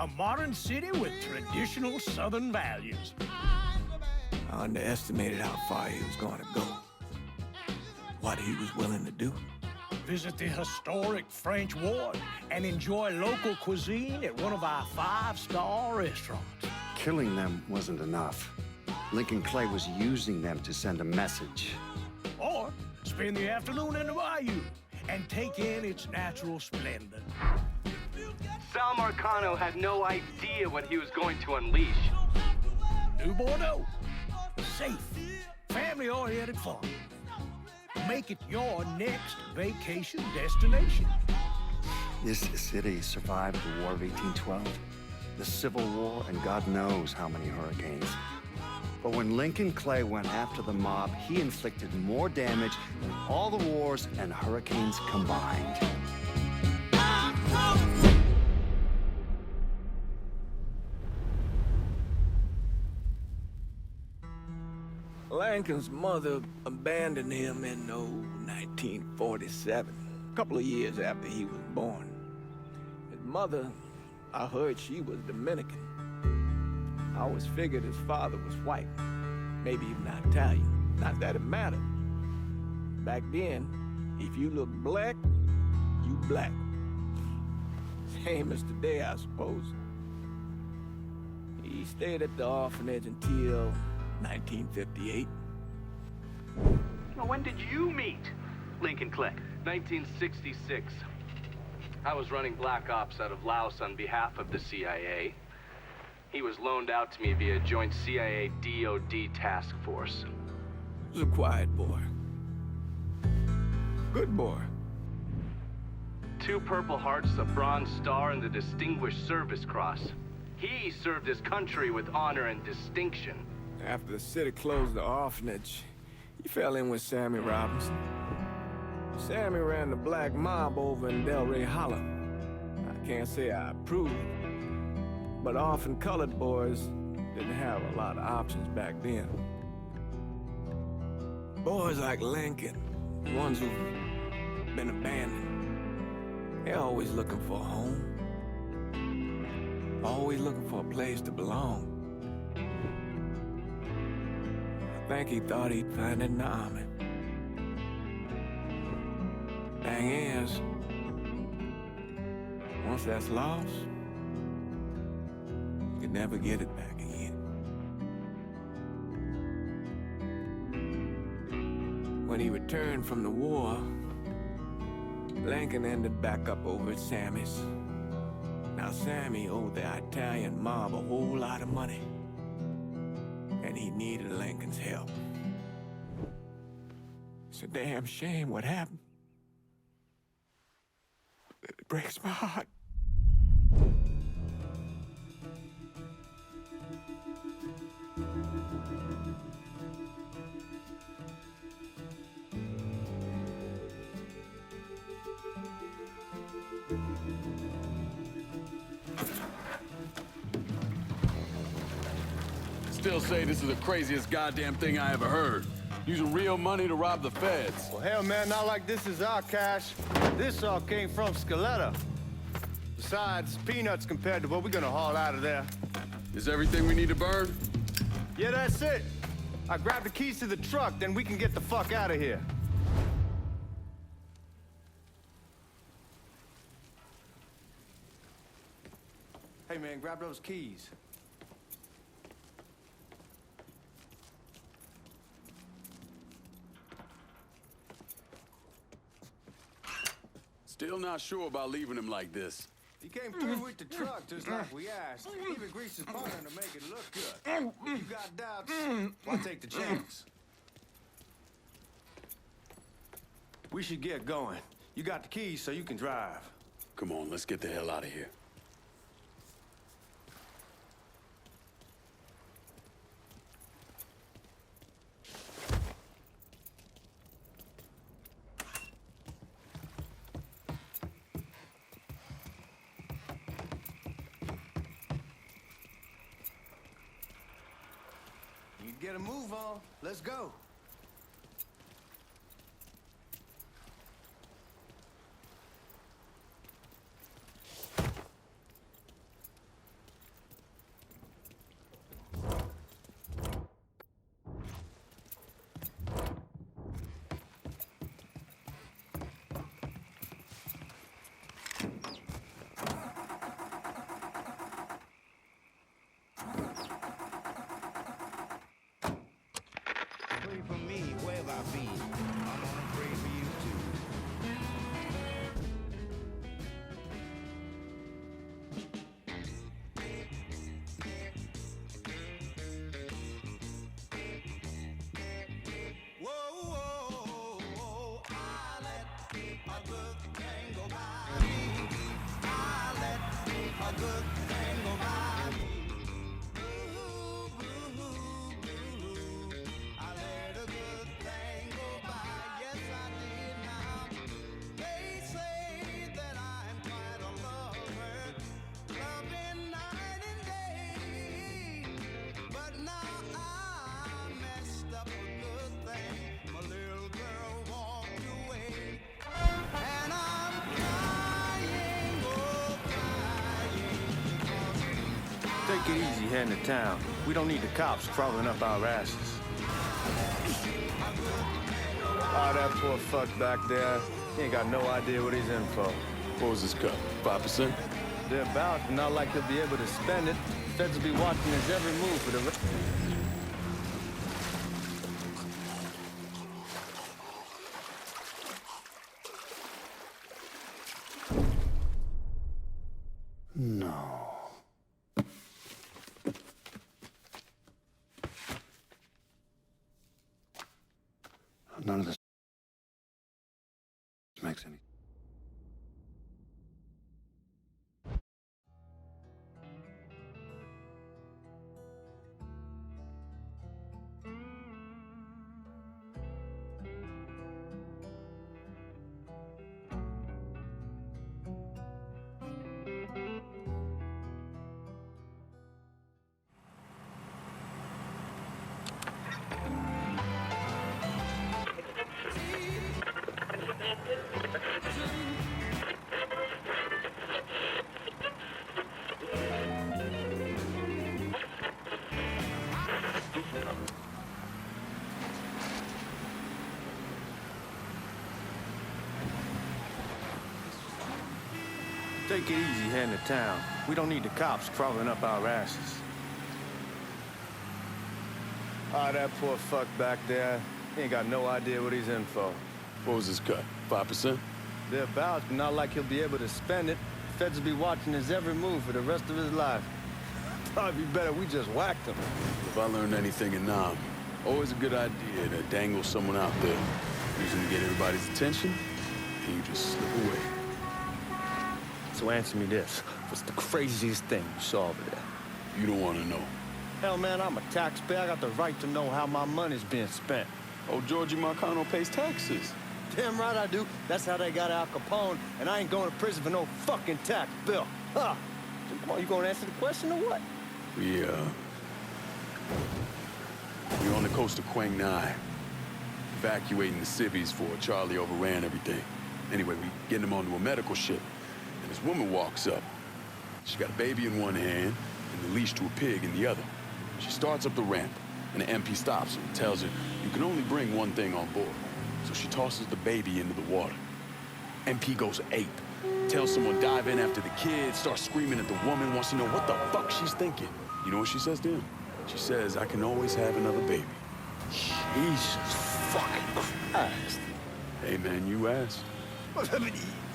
A modern city with traditional Southern values. I underestimated how far he was going to go. What he was willing to do. Visit the historic French Ward and enjoy local cuisine at one of our 5-star restaurants. Killing them wasn't enough. Lincoln Clay was using them to send a message. Or spend the afternoon in the bayou and take in its natural splendor. Sal Marcano had no idea what he was going to unleash. New Bordeaux. Safe, family-oriented fun. Make it your next vacation destination. This city survived the War of 1812, the Civil War, and God knows how many hurricanes. But when Lincoln Clay went after the mob, he inflicted more damage than all the wars and hurricanes combined. Lincoln's mother abandoned him in 1947, a couple of years after he was born. His mother, I heard she was Dominican. I always figured his father was white, maybe even Italian. Not that it mattered. Back then, if you look black, you black. Same as today, I suppose. He stayed at the orphanage until 1958. Now, when did you meet Lincoln Clay? 1966. I was running Black Ops out of Laos on behalf of the CIA. He was loaned out to me via joint CIA-DOD task force. He was a quiet boy. Good boy. 2 Purple Hearts, a Bronze Star, and the Distinguished Service Cross. He served his country with honor and distinction. After the city closed the orphanage, he fell in with Sammy Robinson. Sammy ran the black mob over in Delray Hollow. I can't say I approved, but orphan colored boys didn't have a lot of options back then. Boys like Lincoln, the ones who've been abandoned, they're always looking for a home. Always looking for a place to belong. I think he thought he'd find it in the army. Thing is, once that's lost, you can never get it back again. When he returned from the war, Lincoln ended back up over at Sammy's. Now Sammy owed the Italian mob a whole lot of money, and he needed Lincoln's help. It's a damn shame what happened. It breaks my heart. Still say this is the craziest goddamn thing I ever heard. Using real money to rob the feds. Well, hell, man, not like this is our cash. This all came from Scaletta. Besides, peanuts compared to what we're gonna haul out of there. Is everything we need to burn? Yeah, that's it. I grabbed the keys to the truck, then we can get the fuck out of here. Hey, man, grab those keys. Still not sure about leaving him like this. He came through with the truck just like we asked. Even greased his partner to make it look good. If you got doubts, why take the chance? We should get going. You got the keys so you can drive. Come on, let's get the hell out of here. Get a move on. Let's go. Papi, I'm gonna pray for you too. Take it easy heading to town. We don't need the cops crawling up our asses. Oh, that poor fuck back there. He ain't got no idea what he's in for. What was his cut? 5%? They're about, not like he'll be able to spend it. Feds will be watching his every move for the rest. No. None of this makes any. Take it easy heading to town. We don't need the cops crawling up our asses. Oh, that poor fuck back there. He ain't got no idea what he's in for. What was his cut? 5%? They're about, not like he'll be able to spend it. Feds will be watching his every move for the rest of his life. Probably be better we just whacked him. If I learned anything in Nam, always a good idea to dangle someone out there. Usually get everybody's attention, and you just slip away. So answer me this. What's the craziest thing you saw over there? You don't want to know. Hell, man, I'm a taxpayer. I got the right to know how my money's being spent. Oh, Georgie Marcano pays taxes. Damn right I do. That's how they got Al Capone, and I ain't going to prison for no fucking tax bill. Huh? So come on, you gonna answer the question or what? We're on the coast of Quang Nai, evacuating the civvies for Charlie overran everything. Anyway, we getting him onto a medical ship, and this woman walks up. She's got a baby in one hand and the leash to a pig in the other. She starts up the ramp, and the MP stops her and tells her, you can only bring one thing on board. So she tosses the baby into the water. MP goes ape, tells someone dive in after the kid, starts screaming at the woman, wants to know what the fuck she's thinking. You know what she says to him? She says, I can always have another baby. Jesus fucking Christ. Hey, man, you asked.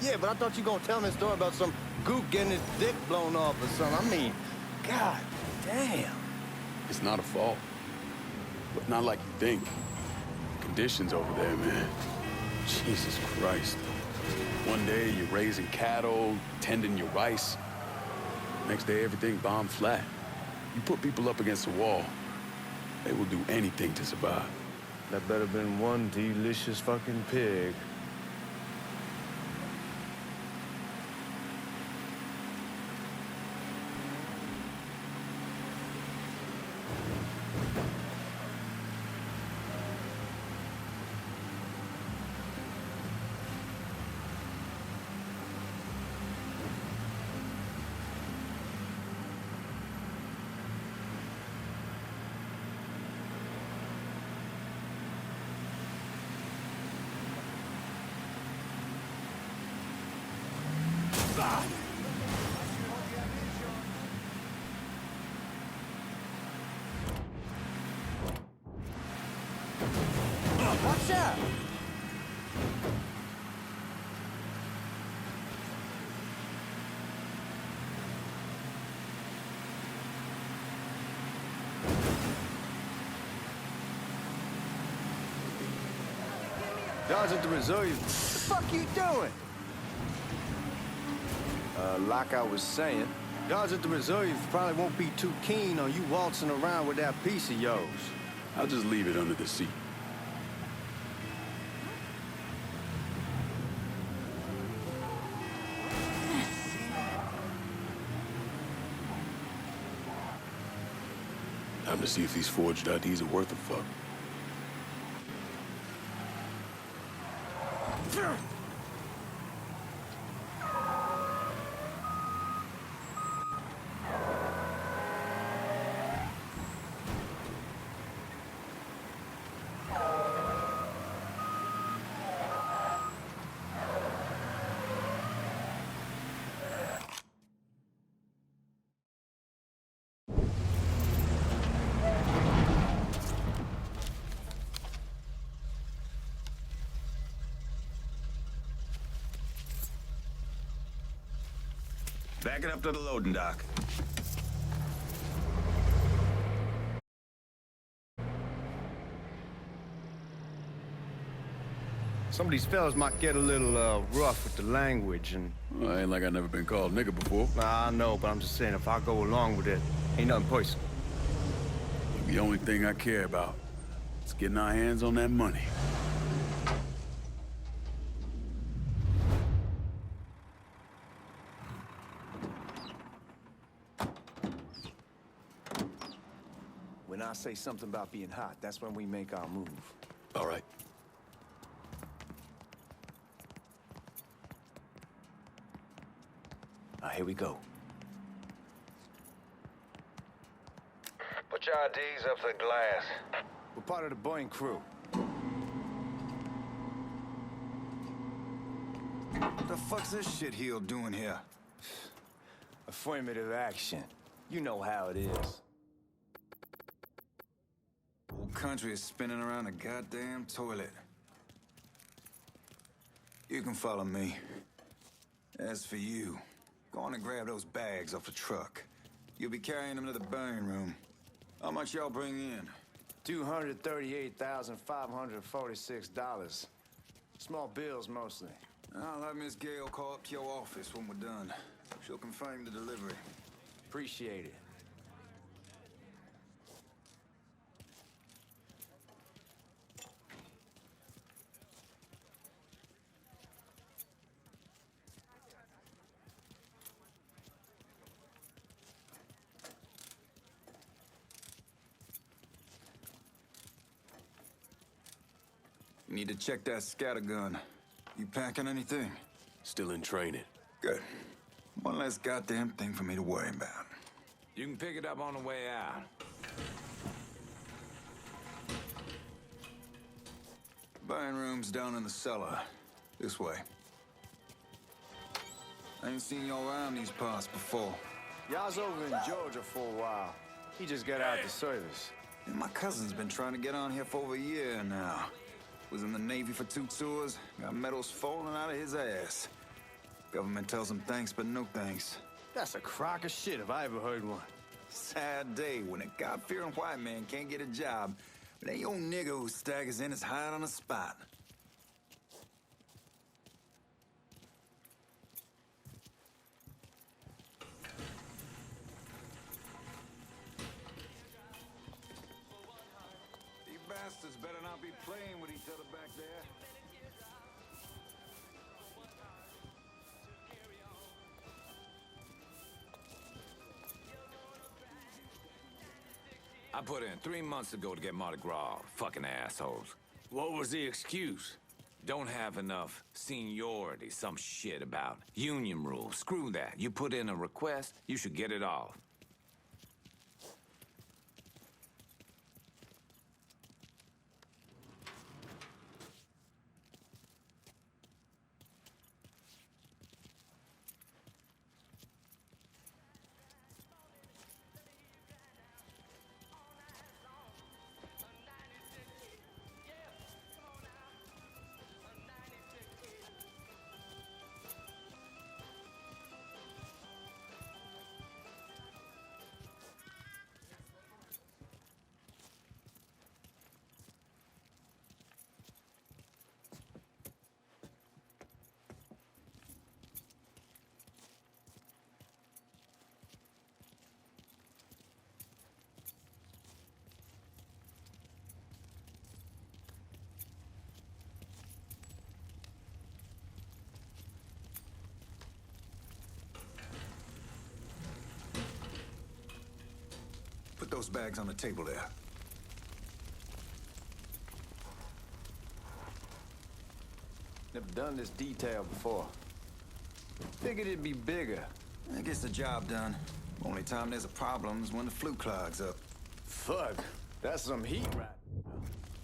Yeah, but I thought you gonna tell me a story about some gook getting his dick blown off or something. I mean, God damn. It's not a fault. But not like you think. The conditions over there, man. Jesus Christ. One day you're raising cattle, tending your rice. Next day everything bombed flat. You put people up against a wall, they will do anything to survive. That better been one delicious fucking pig. What's up? Guards at the reserve. What the fuck you doing? Like I was saying, guards at the reserve probably won't be too keen on you waltzing around with that piece of yours. I'll just leave it under the seat. Time to see if these forged IDs are worth a fuck. Back it up to the loading dock. Some of these fellas might get a little rough with the language and... Well, ain't like I never been called nigga before. Nah, I know, but I'm just saying, if I go along with it, ain't nothing personal. The only thing I care about is getting our hands on that money. When I say something about being hot, that's when we make our move. All right. Here we go. Put your IDs up to the glass. We're part of the Boeing crew. What the fuck's this shitheel doing here? Affirmative action. You know how it is. Whole country is spinning around a goddamn toilet. You can follow me. As for you, go on and grab those bags off the truck. You'll be carrying them to the burn room. How much y'all bring in? $238,546. Small bills, mostly. I'll have Miss Gale call up to your office when we're done. She'll confirm the delivery. Appreciate it. You need to check that scattergun. You packing anything? Still in training. Good. One less goddamn thing for me to worry about. You can pick it up on the way out. Burn room's down in the cellar. This way. I ain't seen y'all around these parts before. Y'all's over in Georgia for a while. He just got out the service. And my cousin's been trying to get on here for over a year now. Was in the Navy for 2 tours, got medals falling out of his ass. Government tells him thanks, but no thanks. That's a crock of shit if I ever heard one. Sad day when a God-fearing white man can't get a job, but ain't old nigga who staggers in his hide on the spot. You bastards better not be playing with each other back there. I put in 3 months ago to get Mardi Gras. Fucking assholes. What was the excuse? Don't have enough seniority. Some shit about union rules. Screw that. You put in a request, you should get it off. Put those bags on the table there. Never done this detail before. Figured it'd be bigger. That gets the job done. Only time there's a problem is when the flue clogs up. Fuck, that's some heat right.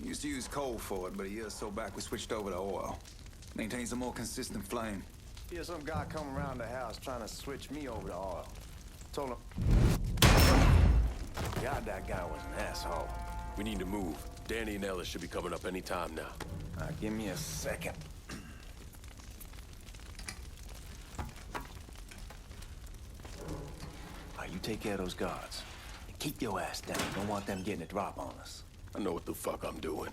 We used to use coal for it, but a year or so back we switched over to oil. Maintains a more consistent flame. Here's some guy come around the house trying to switch me over to oil. Told him... God, that guy was an asshole. We need to move. Danny and Ellis should be coming up any time now. Give me a second. You take care of those guards. And keep your ass down. Don't want them getting a drop on us. I know what the fuck I'm doing.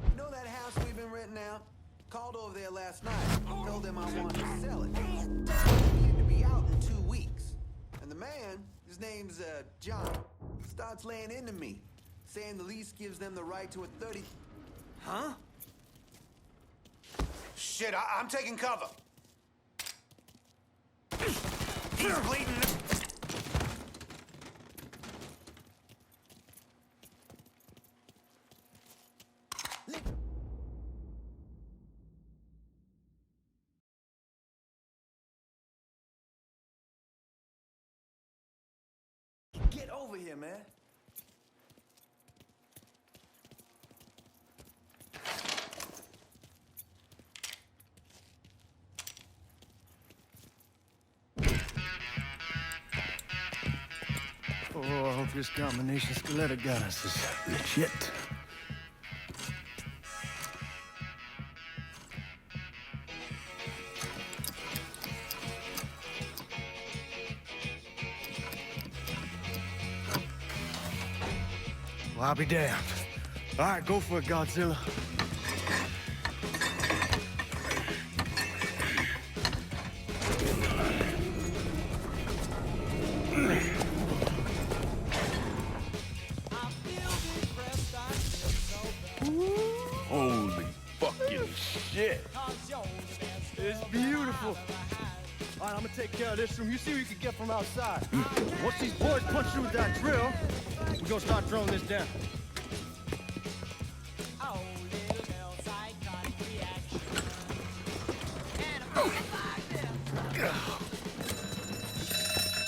You know that house we've been renting out? Called over there last night. Told them I wanted to sell it. Needed to be out in 2 weeks. And the man, his name's John, starts laying into me, saying the lease gives them the right to a 30... Huh? Shit, I'm taking cover. He's bleeding. Get over here, man. Oh, I hope this combination Scaletta got us is legit. Well, I'll be damned. All right, go for it, Godzilla. Holy fucking shit. It's beautiful. All right, I'm gonna take care of this room. You see what you can get from outside. Once these boys punch through with that drill, we're gonna start throwing this down.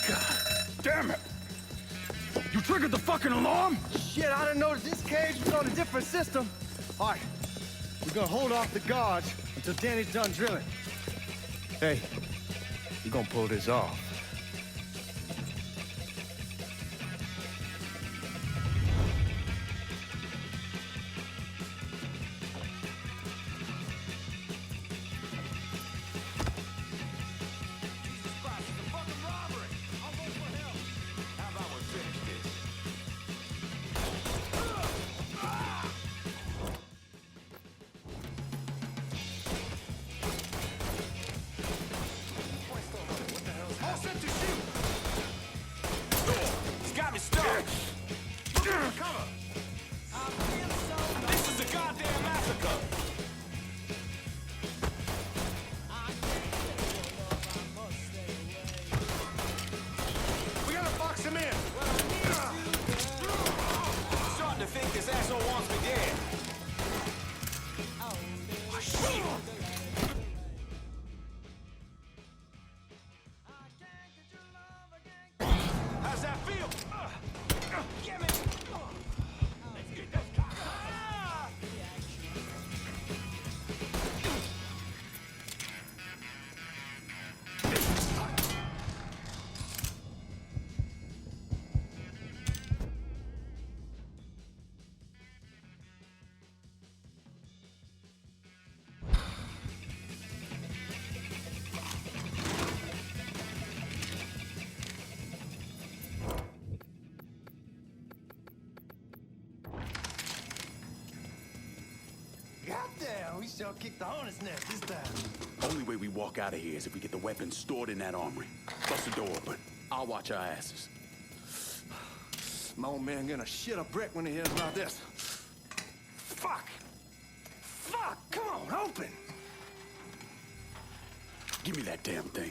God damn it. You triggered the fucking alarm? Shit, I didn't notice this cage was on a different system. All right, we're gonna hold off the guards until Danny's done drilling. Hey, you're gonna pull this off. Goddamn, we sure kicked the hornet's nest this time. Only way we walk out of here is if we get the weapons stored in that armory. Bust the door open. I'll watch our asses. My old man gonna shit a brick when he hears about this. Fuck! Fuck! Come on, open! Give me that damn thing.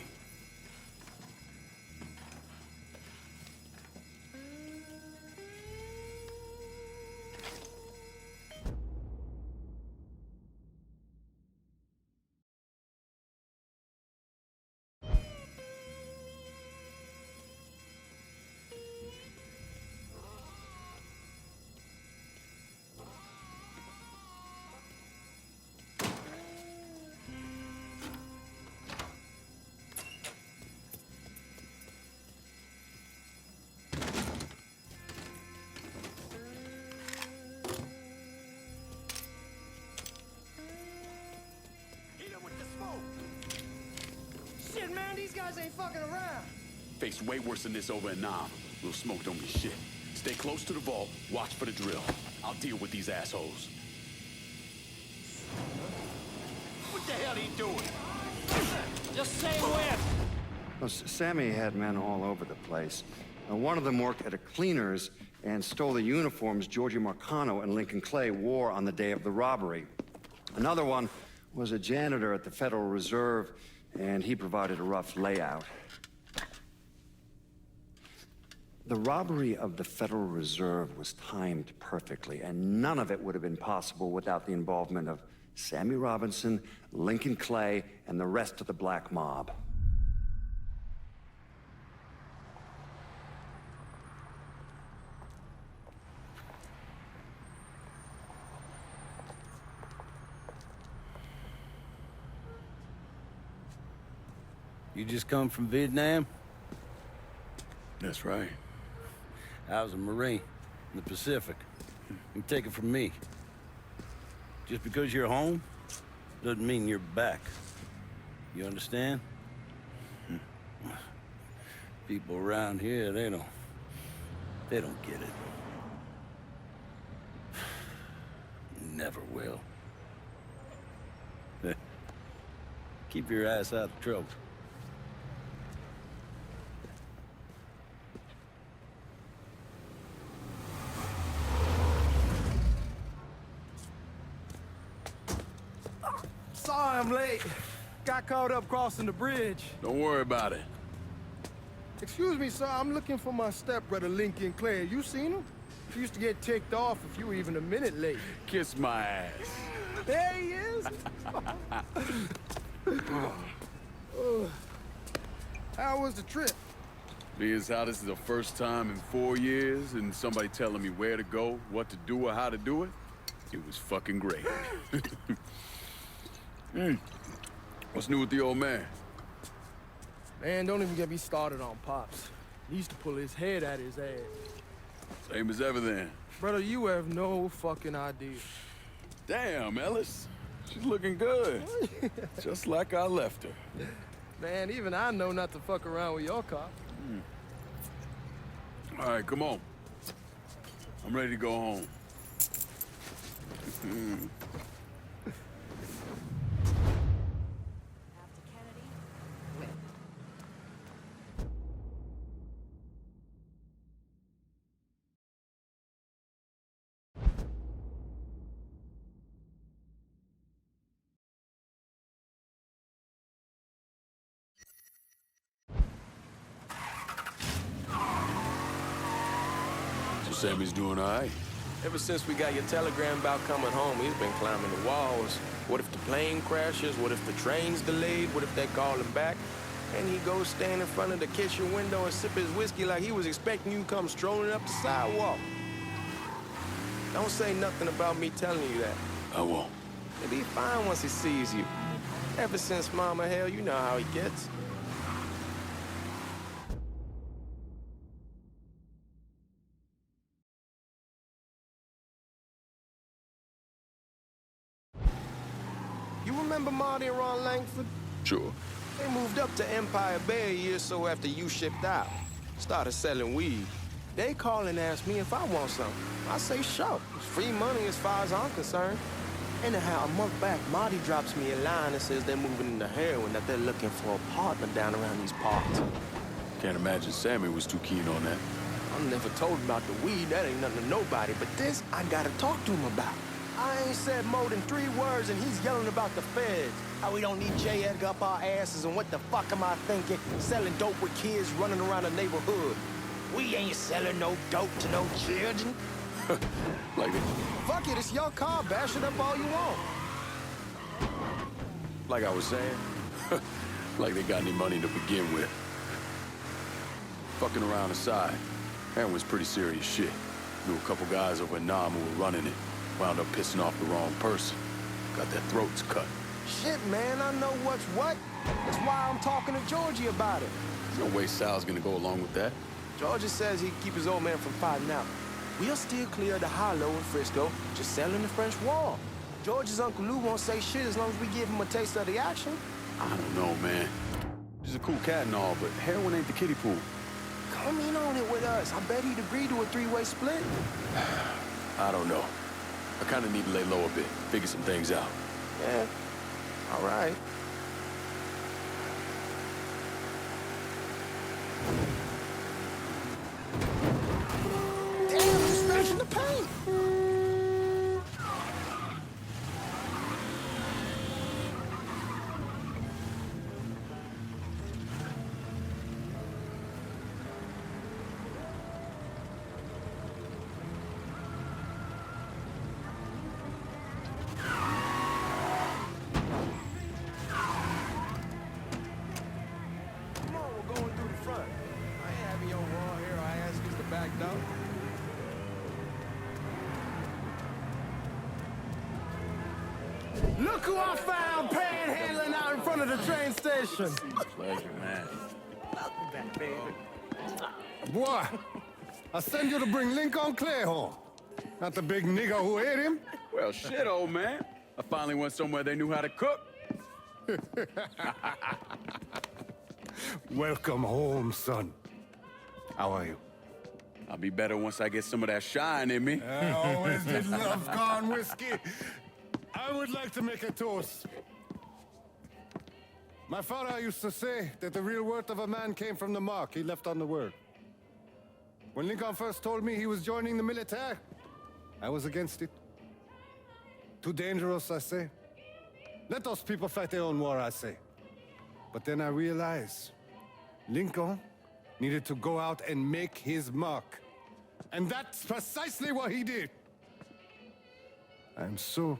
Shit, man, these guys ain't fucking around. Faced way worse than this over in Nam. Little smoke don't be shit. Stay close to the vault. Watch for the drill. I'll deal with these assholes. What the hell are you doing? Just say when. Well, Sammy had men all over the place. One of them worked at a cleaner's and stole the uniforms Georgie Marcano and Lincoln Clay wore on the day of the robbery. Another one was a janitor at the Federal Reserve, and he provided a rough layout. The robbery of the Federal Reserve was timed perfectly, and none of it would have been possible without the involvement of Sammy Robinson, Lincoln Clay, and the rest of the black mob. You just come from Vietnam? That's right. I was a Marine in the Pacific. You take it from me. Just because you're home doesn't mean you're back. You understand? People around here, they don't get it. Never will. Keep your ass out of trouble. Sorry I'm late. Got caught up crossing the bridge. Don't worry about it. Excuse me, sir. I'm looking for my stepbrother, Lincoln Clay. You seen him? He used to get ticked off if you were even a minute late. Kiss my ass. There he is. How was the trip? Being how this is the first time in 4 years and somebody telling me where to go, what to do, or how to do it, it was fucking great. What's new with the old man? Man, don't even get me started on Pops. He used to pull his head out his ass. Same as ever then. Brother, you have no fucking idea. Damn, Ellis. She's looking good. Just like I left her. Man, even I know not to fuck around with your car. All right, come on. I'm ready to go home. Sammy's doing all right. Ever since we got your telegram about coming home, he's been climbing the walls. What if the plane crashes? What if the train's delayed? What if they call him back? And he goes stand in front of the kitchen window and sip his whiskey like he was expecting you to come strolling up the sidewalk. Don't say nothing about me telling you that. I won't. He'll be fine once he sees you. Ever since Mama Hell, you know how he gets. You remember Marty and Ron Langford? Sure. They moved up to Empire Bay a year or so after you shipped out. Started selling weed. They call and ask me if I want something. I say, sure. It's free money as far as I'm concerned. Anyhow, a month back, Marty drops me a line and says they're moving into heroin, that they're looking for a partner down around these parts. Can't imagine Sammy was too keen on that. I'm never told about the weed. That ain't nothing to nobody. But this, I gotta talk to him about. I ain't said more than 3 words and he's yelling about the feds. How we don't need J. Edgar up our asses and what the fuck am I thinking? Selling dope with kids running around the neighborhood. We ain't selling no dope to no children. Like it. Fuck it, it's your car. Bash it up all you want. Like I was saying, like they got any money to begin with. Fucking around aside, heroin's pretty serious shit. Knew a couple guys over in Nam who were running it. Wound up pissing off the wrong person. Got their throats cut. Shit, man, I know what's what. That's why I'm talking to Georgie about it. There's no way Sal's gonna go along with that. Georgie says he'd keep his old man from fighting out. We'll still clear the hollow in Frisco, just selling the French Wall. George's Uncle Lou won't say shit as long as we give him a taste of the action. I don't know, man. He's a cool cat and all, but heroin ain't the kiddie pool. Come in on it with us. I bet he'd agree to a 3-way split. I don't know. I kind of need to lay low a bit, figure some things out. Yeah, all right. Damn, you're smashing the paint. Look who I found panhandling out in front of the train station. Pleasure, man. Boy, I send you to bring Lincoln Clay home. Not the big nigga who ate him. Well, shit, old man. I finally went somewhere they knew how to cook. Welcome home, son. How are you? I'll be better once I get some of that shine in me. I always did love corn whiskey. I would like to make a toast. My father used to say that the real worth of a man came from the mark he left on the world. When Lincoln first told me he was joining the military, I was against it. Too dangerous, I say. Let those people fight their own war, I say. But then I realized Lincoln needed to go out and make his mark. And that's precisely what he did. I'm so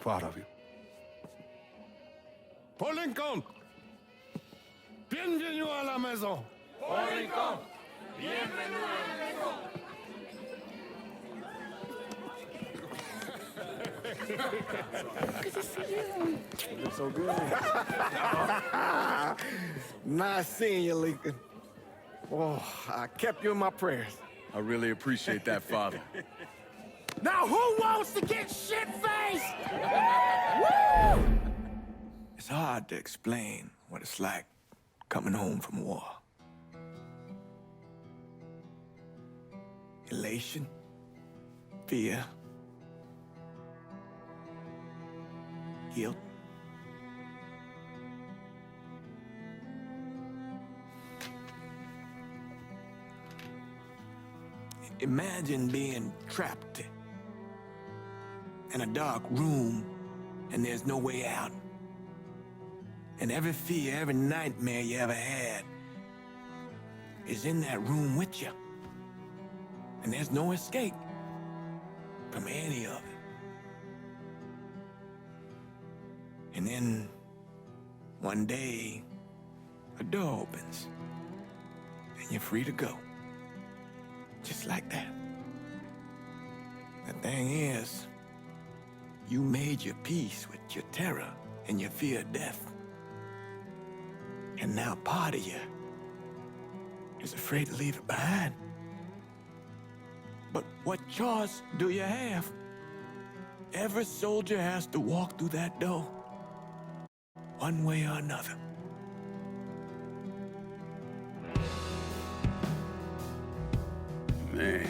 proud of you. Paul Lincoln! Bienvenue à la maison! Paul Lincoln! Bienvenue à la maison! Good to see you. You look so good. Nice seeing you, Lincoln. Oh, I kept you in my prayers. I really appreciate that, Father. Now who wants to get shit-faced? Woo! It's hard to explain what it's like coming home from war. Elation, fear, guilt. Imagine being trapped in a dark room and there's no way out. And every fear, every nightmare you ever had is in that room with you. And there's no escape from any of it. And then one day, a door opens and you're free to go. Just like that. The thing is, you made your peace with your terror and your fear of death. And now part of you is afraid to leave it behind. But what choice do you have? Every soldier has to walk through that door, one way or another. Man,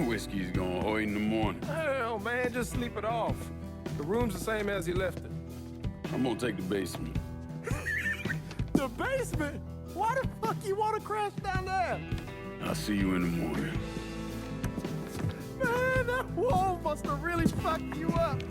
whiskey's gonna hoy in the morning. Hell, man, just sleep it off. The room's the same as you left it. I'm gonna take the basement. The basement? Why the fuck you want to crash down there? I'll see you in the morning. Man, that wall must have really fucked you up.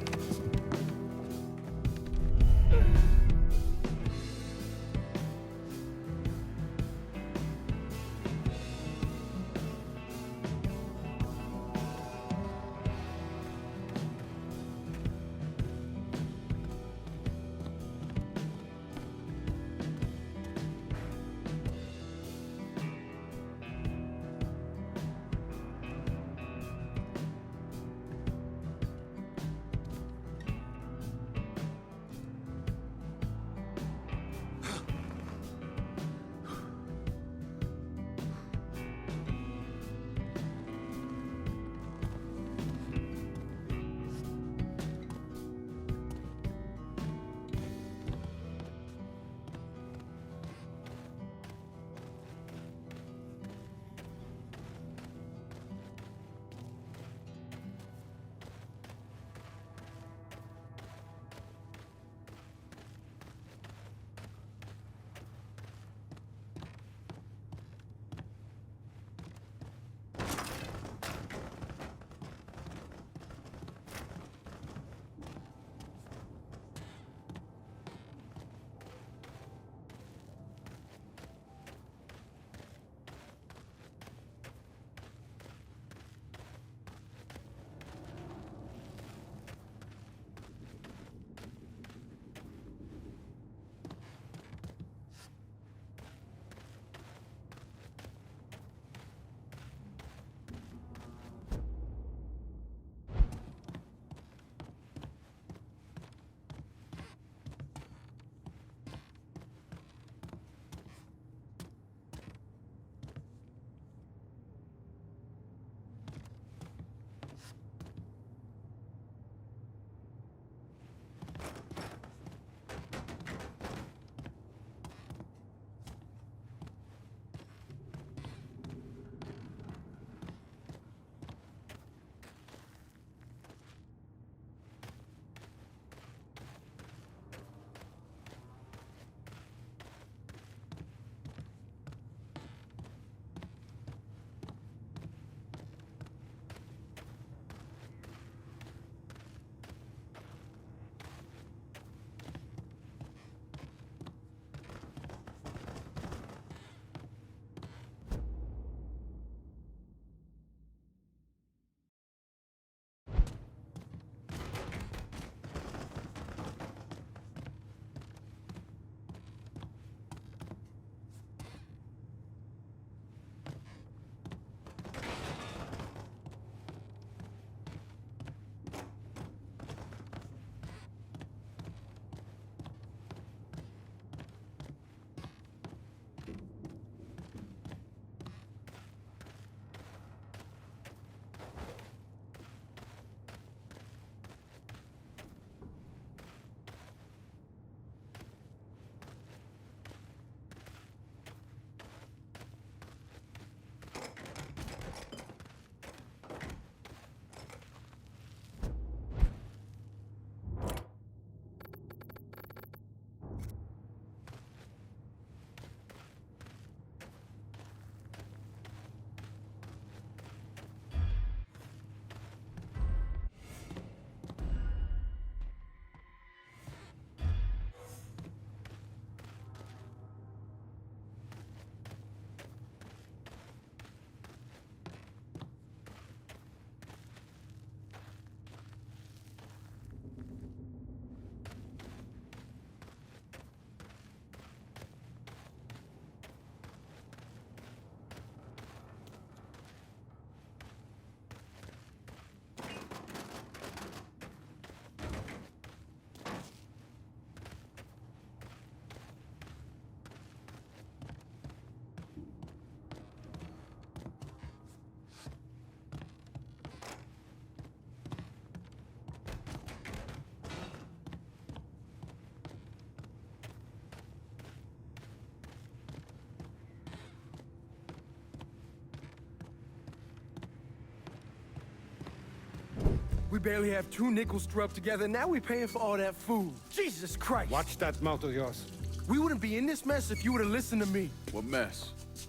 We barely have 2 nickels to rub together, now we're paying for all that food. Jesus Christ! Watch that mouth of yours. We wouldn't be in this mess if you would have listened to me. What mess? It's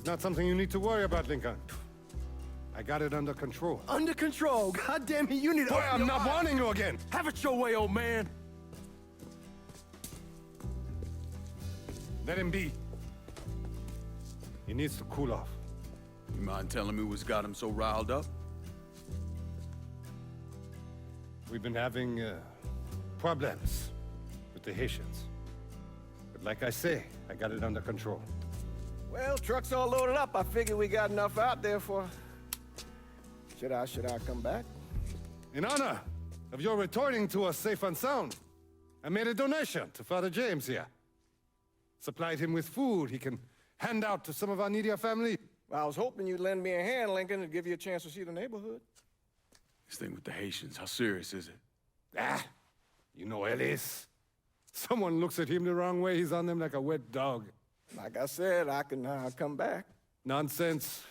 not something you need to worry about, Lincoln. I I got it under control. Under control. God damn it, you need to... Boy, I'm not warning you again. Have it your way, old man. Let him be. He needs to cool off. You mind telling me what's got him so riled up? We've been having problems with the Haitians. But like I say, I got it under control. Well, truck's all loaded up. I figure we got enough out there for... Should I come back? In honor of your returning to us safe and sound, I made a donation to Father James here. Supplied him with food he can hand out to some of our needier family. Well, I was hoping you'd lend me a hand, Lincoln, and give you a chance to see the neighborhood. This thing with the Haitians, how serious is it? Ah, you know Ellis. Someone looks at him the wrong way, he's on them like a wet dog. Like I said, I can come back. Nonsense.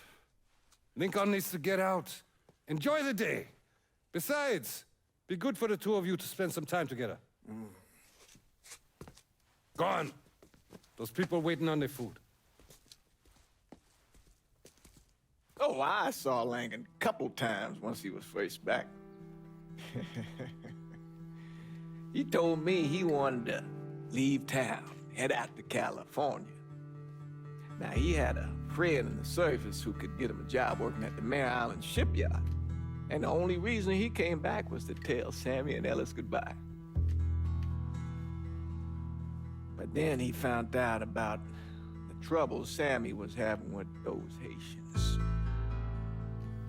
Lincoln needs to get out. Enjoy the day. Besides, be good for the two of you to spend some time together. Go on. Those people waiting on their food. Oh, I saw Lincoln a couple times once he was first back. He told me he wanted to leave town, head out to California. Now, he had a friend in the service who could get him a job working at the Mare Island shipyard. And the only reason he came back was to tell Sammy and Ellis goodbye. But then he found out about the trouble Sammy was having with those Haitians.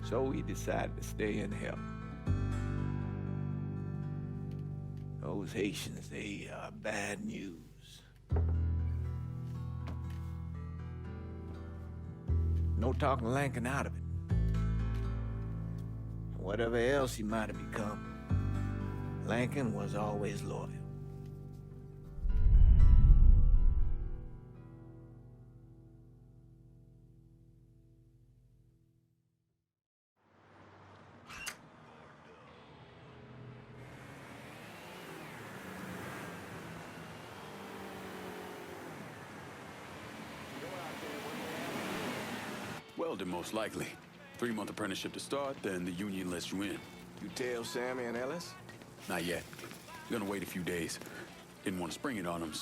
So he decided to stay and help. Those Haitians, they are bad news. No talking Lincoln out of it. Whatever else he might have become, Lincoln was always loyal. Welding, most likely. 3-month apprenticeship to start, then the union lets you in. You tell Sammy and Ellis? Not yet. Gonna wait a few days. Didn't want to spring it on them,